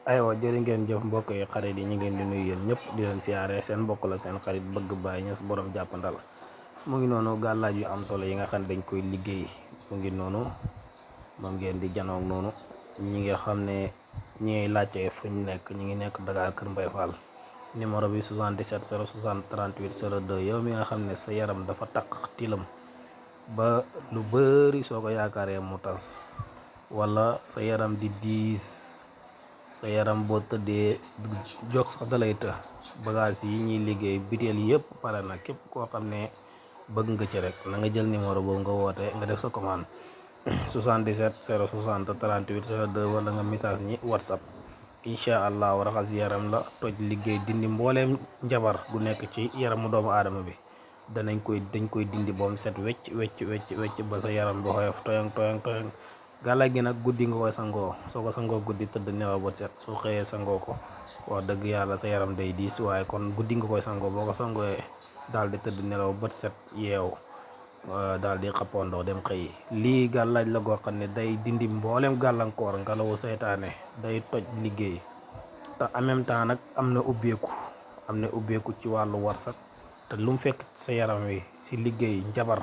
aywa jërë ngeen jëf mbokk yi xarit yi ñu ngi leen di nuyu yéen ñëpp di leen siyaare seen mbokk la seen xarit bëgg Baye Niass borom jàppandal mu ngi noonu gàllaaj yu am solo yi nga xam ne dañ koy liggéey mu ngi noonu moom ngeen di janoog noonu ñi nga xam ne ñi ngay laajte fu ñu nekk ñu ngi nekk Dakar Kër Mbaye Fall numéro bi 77 060 38 02 yow mi nga xam ne sa yaram dafa taq tilam ba lu bëri soo ko yaakaaree mu tas wala sa yaram di diis sa yaram boo tëddee jog sax dalay të bagage yi ñuy liggéey biteel yëpp pare na képp koo xam ne bëgg nga ci rek na nga jël numéro boobu nga woote nga def sa commande 77 060 38 02 wala nga message ñi WhatsApp incha allah raxas yaram la toj liggéey dindi mbooleem njabar gu nekk ci yaramu doomu aadama bi dañ koy dindi boom set wecc wecc ba sa yaram bu xoyof toyang gàllaaj gi nag guddi nga koy sangoo soo ko sangoo guddi tëdd nelaw bët set soo xëyee sangoo ko wax dëgg yàlla sa yaram day diis waaye kon guddi nga koy sangoo boo ko sangooyee daal di tëdd nelaw bët set yeew daal di xappondoo dem xëyi lii gàllaaj la goo xam ne day dindi mboolem gàllankoor ngelawu seytaane day toj liggéey te en même temps nag am na ubbeeku ci wàllu warsak te lu mu fekk sa yaram wi si liggéey njabar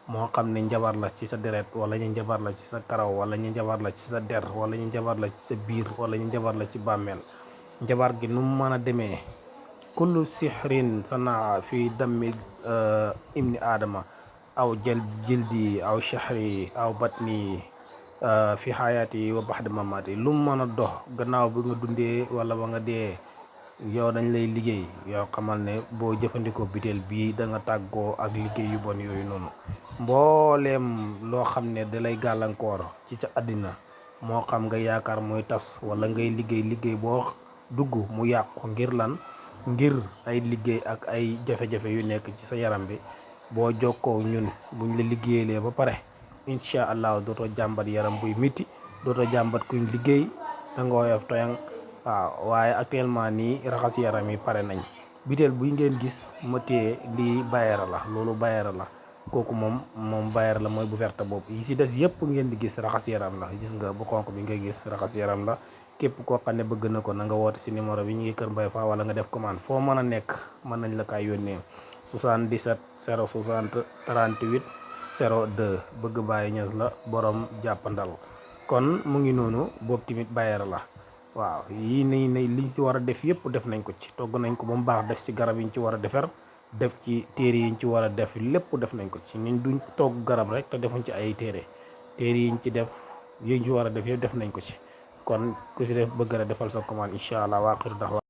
moo xam ne njabar la ci sa deret wala ñu njabar la ci sa karaw wala ñu njabar la ci sa der wala ñu njabar la ci sa biir wala ñu njabar la ci bàmmeel njabar gi nu mu mën a demee kullu sihrin sanaa fi dammi ibni aadama aw jildi aw shahri aw batni fi xayaati wa baxdi mamaati lu mu mën a dox gannaaw bi nga dundee wala ba nga dee yow dañ lay liggéey yow xamal ne boo jëfandikoo biteel bii da nga tàggoo ak liggéey yu bon yooyu noonu mbooleem loo xam ne dalay gàllankoor ci sa àddina moo xam nga yaakaar mooy tas wala ngay liggéey boo dugg mu yàqu ngir lan ngir ay liggéey ak ay jafe-jafe yu nekk ci sa yaram bi boo jokkoo ñun buñ la liggéeyalee ba pare incha allah dootoo jàmbat yaram buy miti dootoo jàmbat kuñ liggéey da nga woyof toyang waaw waaye actuellement nii raxas yaram yi pare nañ biteel buy ngeen gis ma téye lii bayera la loolu bayera la kooku moom bayera la mooy bu verte boobu yi si des yëpp ngeen di gis raxas yaram la gis nga bu xonk bi ngay gis raxas yaram la képp koo xam ne bëgg na ko na nga woote si numéro bi ñu ngi Kër Mbaye Fall wala nga def commande foo mën a nekk mën nañ la kaay yónnee 77 060 38 02 bëgg Baye Niass la borom jàppandal kon mu ngi noonu boobu tamit bayera la waaw yii nii liñ ci war a def yëpp def nañ ko ci togg nañ ko ba mu baax def ci garab yi ñu ci war a defar def ci téere yi ñu ci war a def lépp def nañ ko ci ñun duñ togg garab rek te defuñ ci ay téere yi ñu ci def yi ñu ci war a def yëpp def nañ ko ci kon ku ci def bëgg a defal sa commande incha allah waa xir dax